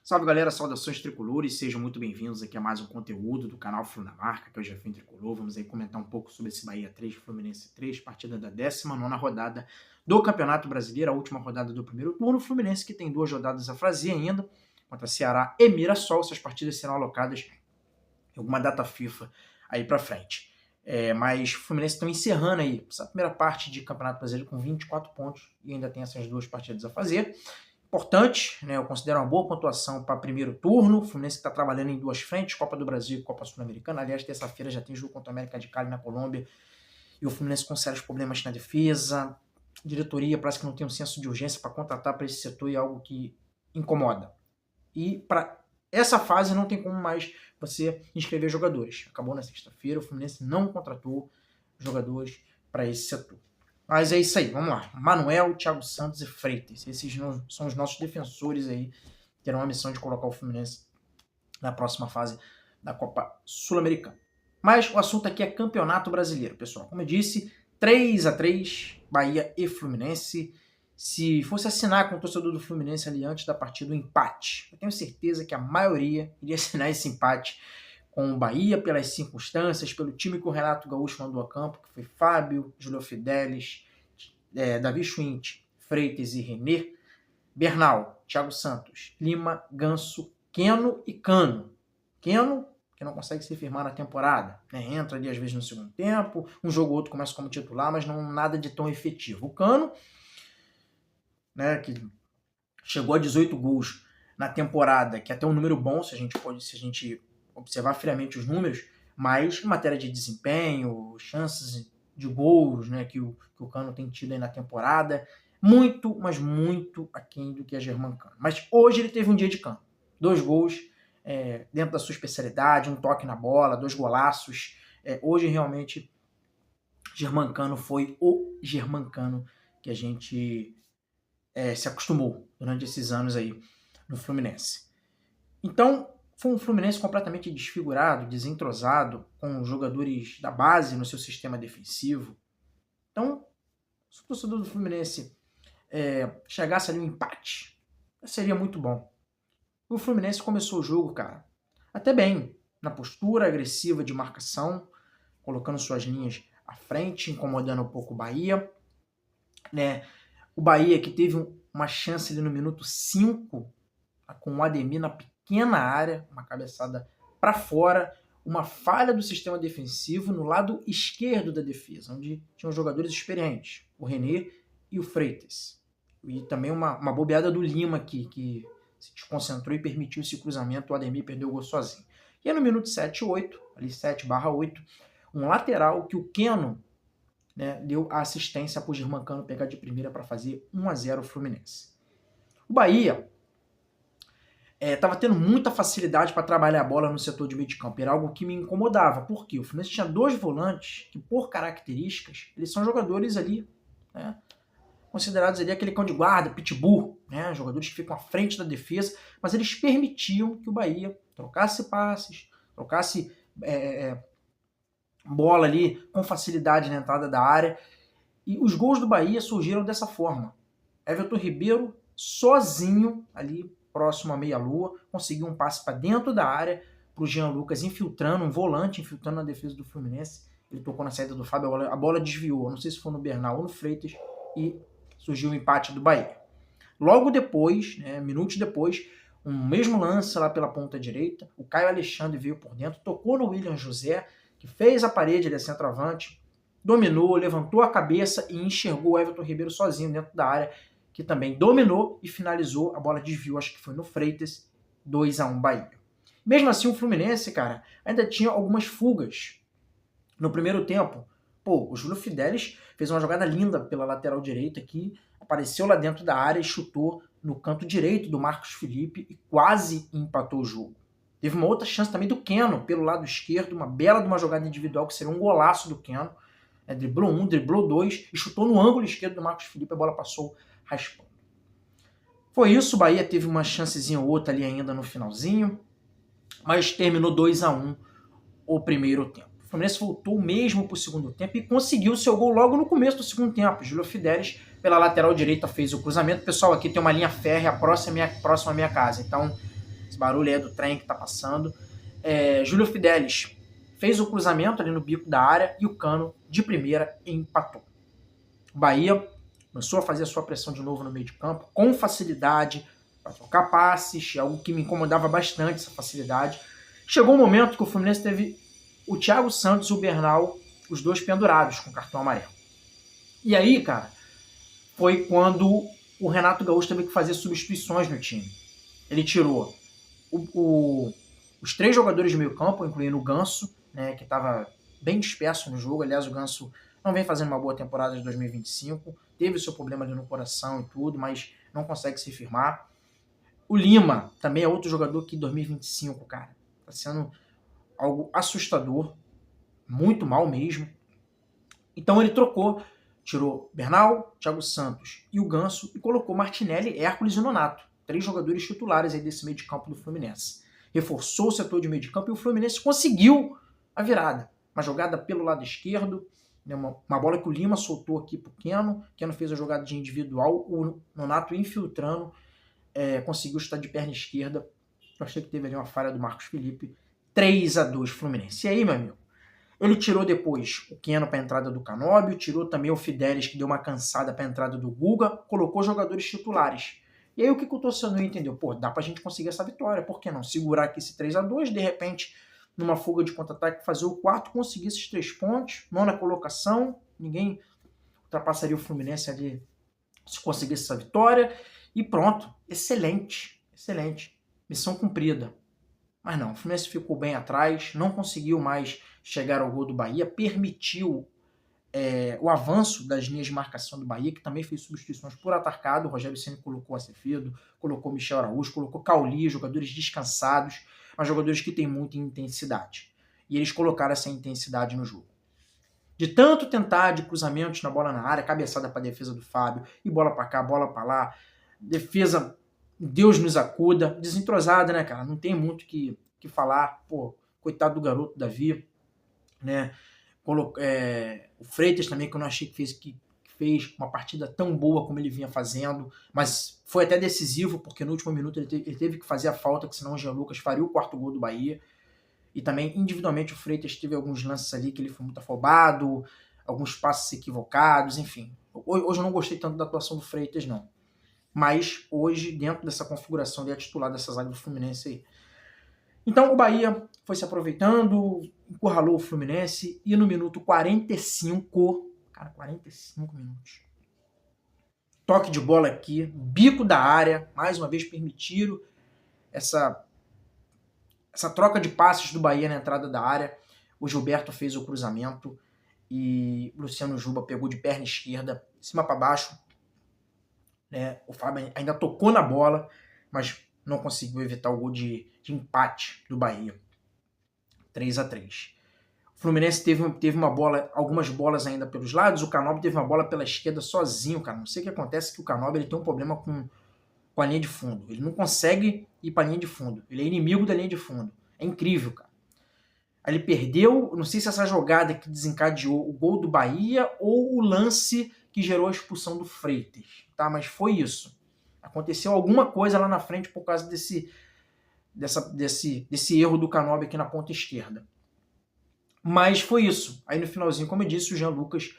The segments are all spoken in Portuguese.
Salve galera, saudações tricolores, sejam muito bem-vindos aqui a mais um conteúdo do canal Flu na Marca, que é o Jefim Tricolor. Vamos aí comentar um pouco sobre esse Bahia 3, Fluminense 3, partida da 19ª rodada do Campeonato Brasileiro, a última rodada do primeiro turno. O Fluminense que tem 2 rodadas a fazer ainda, contra Ceará e Mirassol. Essas partidas serão alocadas em alguma data FIFA aí pra frente. Mas o Fluminense estão encerrando aí essa primeira parte de Campeonato Brasileiro com 24 pontos e ainda tem essas 2 partidas a fazer. Importante, né? Eu considero uma boa pontuação para primeiro turno. O Fluminense está trabalhando em 2 frentes, Copa do Brasil e Copa Sul-Americana. Aliás, terça-feira já tem jogo contra o América de Cali na Colômbia. E o Fluminense com sérios problemas na defesa. A diretoria parece que não tem um senso de urgência para contratar para esse setor e é algo que incomoda. E para essa fase não tem como mais você inscrever jogadores. Acabou na sexta-feira, o Fluminense não contratou jogadores para esse setor. Mas é isso aí, vamos lá. Manuel, Thiago Santos e Freitas. Esses são os nossos defensores aí, que terão a missão de colocar o Fluminense na próxima fase da Copa Sul-Americana. Mas o assunto aqui é Campeonato Brasileiro, pessoal. Como eu disse, 3-3, Bahia e Fluminense. Se fosse assinar com o torcedor do Fluminense ali antes da partida, o empate. Eu tenho certeza que a maioria iria assinar esse empate com o Bahia, pelas circunstâncias, pelo time que o Renato Gaúcho mandou a campo, que foi Fábio, Júlio Fidelis, Davi Schwindt, Freitas e René, Bernal, Thiago Santos, Lima, Ganso, Keno e Cano. Keno, que não consegue se firmar na temporada, né? Entra ali às vezes no segundo tempo, um jogo ou outro começa como titular, mas não nada de tão efetivo. O Cano, né, que chegou a 18 gols na temporada, que é até um número bom, se a gente observar friamente os números, mas em matéria de desempenho, chances de gols, né, que o Cano tem tido aí na temporada, muito, mas muito aquém do que a Germancano. Mas hoje ele teve um dia de campo. 2 gols dentro da sua especialidade, um toque na bola, 2 golaços. Hoje realmente Germancano foi o Germancano que a gente se acostumou durante esses anos aí no Fluminense. Então, foi um Fluminense completamente desfigurado, desentrosado, com jogadores da base no seu sistema defensivo. Então, se o torcedor do Fluminense chegasse ali um empate, seria muito bom. O Fluminense começou o jogo, cara, até bem, na postura agressiva de marcação, colocando suas linhas à frente, incomodando um pouco o Bahia. Né? O Bahia que teve uma chance ali no minuto 5, com o Ademir na pequena área, uma cabeçada para fora, uma falha do sistema defensivo no lado esquerdo da defesa, onde tinham jogadores experientes, o René e o Freitas. E também uma bobeada do Lima aqui, que se desconcentrou e permitiu esse cruzamento, o Ademir perdeu o gol sozinho. E aí no minuto 7/8, ali 7/8, um lateral que o Keno, né, deu a assistência para o Germancano pegar de primeira para fazer 1-0 o Fluminense. O Bahia estava tendo muita facilidade para trabalhar a bola no setor de meio de campo. Era algo que me incomodava. Por quê? O Fluminense tinha 2 volantes que, por características, eles são jogadores ali, né, considerados ali aquele cão de guarda, pitbull, né, jogadores que ficam à frente da defesa, mas eles permitiam que o Bahia trocasse passes, trocasse bola ali com facilidade na entrada da área. E os gols do Bahia surgiram dessa forma. Everton Ribeiro, sozinho ali, próximo à meia-lua, conseguiu um passe para dentro da área para o Jean Lucas infiltrando, um volante infiltrando na defesa do Fluminense. Ele tocou na saída do Fábio, a bola desviou, não sei se foi no Bernal ou no Freitas, e surgiu o empate do Bahia. Logo depois, minutos depois, um mesmo lance lá pela ponta direita, o Caio Alexandre veio por dentro, tocou no William José, que fez a parede, ele é centroavante, dominou, levantou a cabeça e enxergou o Everton Ribeiro sozinho dentro da área, que também dominou e finalizou, a bola desviou, acho que foi no Freitas, 2-1 Bahia. Mesmo assim, o Fluminense, cara, ainda tinha algumas fugas no primeiro tempo. O Júlio Fidelis fez uma jogada linda pela lateral direita aqui, apareceu lá dentro da área e chutou no canto direito do Marcos Felipe e quase empatou o jogo. Teve uma outra chance também do Keno pelo lado esquerdo, uma bela de uma jogada individual que seria um golaço do Keno. Driblou 1, driblou 2 e chutou no ângulo esquerdo do Marcos Felipe, a bola passou raspando. Foi isso, o Bahia teve uma chancezinha ou outra ali ainda no finalzinho, mas terminou 2-1 o primeiro tempo. O Fluminense voltou mesmo para o segundo tempo e conseguiu seu gol logo no começo do segundo tempo. Júlio Fidelis, pela lateral direita, fez o cruzamento. Pessoal, aqui tem uma linha férrea próxima à minha casa, então Esse barulho aí é do trem que tá passando. Júlio Fidelis fez o cruzamento ali no bico da área e o Cano, de primeira, empatou. O Bahia começou a fazer a sua pressão de novo no meio de campo, com facilidade, para trocar passes, algo que me incomodava bastante, essa facilidade. Chegou um momento que o Fluminense teve o Thiago Santos e o Bernal, os dois pendurados com cartão amarelo. E aí, cara, foi quando o Renato Gaúcho teve que fazer substituições no time. Ele tirou os 3 jogadores de meio campo, incluindo o Ganso, né, que estava bem disperso no jogo. Aliás, o Ganso não vem fazendo uma boa temporada de 2025, teve o seu problema ali no coração e tudo, mas não consegue se firmar. O Lima também é outro jogador que em 2025, cara, tá sendo algo assustador, muito mal mesmo. Então ele tirou Bernal, Thiago Santos e o Ganso e colocou Martinelli, Hércules e Nonato, 3 jogadores titulares aí desse meio de campo do Fluminense. Reforçou o setor de meio de campo e o Fluminense conseguiu a virada. Uma jogada pelo lado esquerdo, né, uma bola que o Lima soltou aqui pro Keno. Keno fez a jogada de individual, o Nonato infiltrando, conseguiu chutar de perna esquerda. Eu achei que teve ali uma falha do Marcos Felipe. 3-2 Fluminense. E aí, meu amigo? Ele tirou depois o Keno para a entrada do Canóbio, tirou também o Fidelis, que deu uma cansada para a entrada do Guga, colocou jogadores titulares. E aí o que o torcedor entendeu? Pô, dá pra gente conseguir essa vitória, por que não? Segurar aqui esse 3-2, de repente, numa fuga de contra-ataque, fazer o quarto, conseguir esses 3 pontos, 9ª colocação, ninguém ultrapassaria o Fluminense ali se conseguisse essa vitória, e pronto, excelente, excelente, missão cumprida. Mas não, o Fluminense ficou bem atrás, não conseguiu mais chegar ao gol do Bahia, permitiu o avanço das linhas de marcação do Bahia, que também fez substituições por atacado. O Rogério Ceni colocou Acevedo, colocou Michel Araújo, colocou Cauli, jogadores descansados, mas jogadores que têm muita intensidade. E eles colocaram essa intensidade no jogo. De tanto tentar de cruzamentos na bola na área, cabeçada para a defesa do Fábio, e bola para cá, bola para lá, defesa, Deus nos acuda, desentrosada, né, cara? Não tem muito que falar. Pô, coitado do garoto Davi, né? O Freitas também, que eu não achei que fez uma partida tão boa como ele vinha fazendo, mas foi até decisivo, porque no último minuto ele teve que fazer a falta, que senão o Jean Lucas faria o 4º gol do Bahia. E também, individualmente, o Freitas teve alguns lances ali que ele foi muito afobado, alguns passes equivocados, enfim. Hoje eu não gostei tanto da atuação do Freitas, não. Mas hoje, dentro dessa configuração, ele é titular dessa zaga do Fluminense aí. Então o Bahia foi se aproveitando, encurralou o Fluminense, e no minuto 45, cara, 45 minutos, toque de bola aqui, bico da área, mais uma vez permitiram essa troca de passes do Bahia na entrada da área. O Gilberto fez o cruzamento e o Luciano Juba pegou de perna esquerda, de cima para baixo, né? O Fábio ainda tocou na bola, mas não conseguiu evitar o gol de empate do Bahia. 3-3. O Fluminense teve uma bola, algumas bolas ainda pelos lados. O Canóbio teve uma bola pela esquerda sozinho, cara. Não sei o que acontece, que o Canóbio ele tem um problema com a linha de fundo. Ele não consegue ir para a linha de fundo. Ele é inimigo da linha de fundo. É incrível, cara. Aí ele perdeu, não sei se essa jogada que desencadeou o gol do Bahia ou o lance que gerou a expulsão do Freitas, tá? Mas foi isso. Aconteceu alguma coisa lá na frente por causa desse erro do Canóbio aqui na ponta esquerda. Mas foi isso. Aí no finalzinho, como eu disse, o Jean Lucas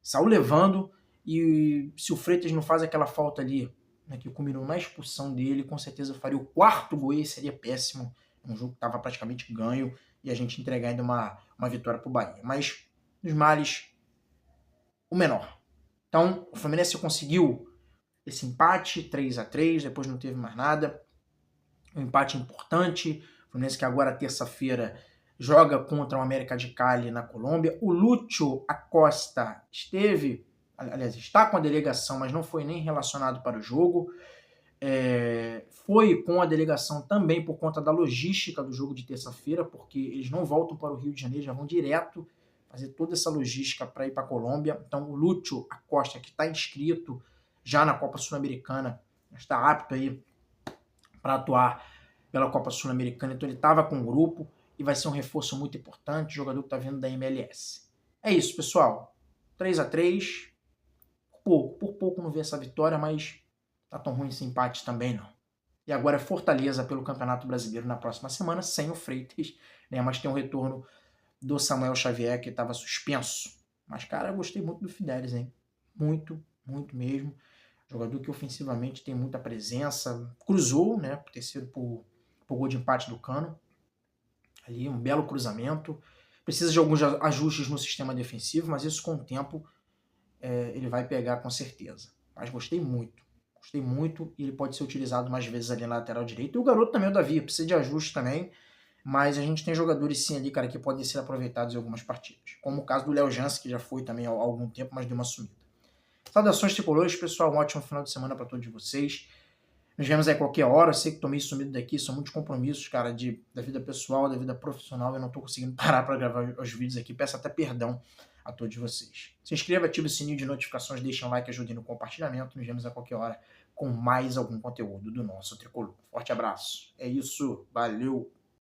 saiu levando, e se o Freitas não faz aquela falta ali, né, que culminou na expulsão dele, com certeza faria o 4º gol, e seria péssimo. Um jogo que estava praticamente ganho e a gente entregar ainda uma vitória para o Bahia. Mas, nos males, o menor. Então, o Fluminense conseguiu esse empate, 3-3, depois não teve mais nada. Um empate importante. O Fluminense que agora, terça-feira, joga contra o América de Cali na Colômbia. O Lúcio Acosta está com a delegação, mas não foi nem relacionado para o jogo. Foi com a delegação também por conta da logística do jogo de terça-feira, porque eles não voltam para o Rio de Janeiro, já vão direto fazer toda essa logística para ir para a Colômbia. Então o Lúcio Acosta, que está inscrito já na Copa Sul-Americana, está apto aí para atuar pela Copa Sul-Americana, então ele estava com o grupo e vai ser um reforço muito importante, jogador que está vindo da MLS. É isso, pessoal. 3-3, por pouco não vi essa vitória, mas tá tão ruim esse empate também não. E E agora é Fortaleza pelo Campeonato Brasileiro na próxima semana, sem o Freitas, né? Mas tem o retorno do Samuel Xavier, que estava suspenso. Mas, cara, eu gostei muito do Fidelis, hein? Muito, muito mesmo. Jogador que ofensivamente tem muita presença. Cruzou, né? Por ter sido por gol de empate do Cano. Ali, um belo cruzamento. Precisa de alguns ajustes no sistema defensivo, mas isso com o tempo ele vai pegar com certeza. Mas gostei muito. Gostei muito e ele pode ser utilizado mais vezes ali na lateral direita. E o garoto também, o Davi, precisa de ajuste também. Mas a gente tem jogadores sim ali, cara, que podem ser aproveitados em algumas partidas. Como o caso do Léo Jansen, que já foi também há algum tempo, mas deu uma sumida. Saudações tricolores, pessoal. Um ótimo final de semana para todos vocês. Nos vemos aí a qualquer hora. Eu sei que tô meio sumido daqui, são muitos compromissos, cara, da vida pessoal, da vida profissional. Eu não tô conseguindo parar para gravar os vídeos aqui. Peço até perdão a todos vocês. Se inscreva, ative o sininho de notificações, deixem um like, ajudem no compartilhamento. Nos vemos a qualquer hora com mais algum conteúdo do nosso tricolor. Forte abraço. É isso. Valeu.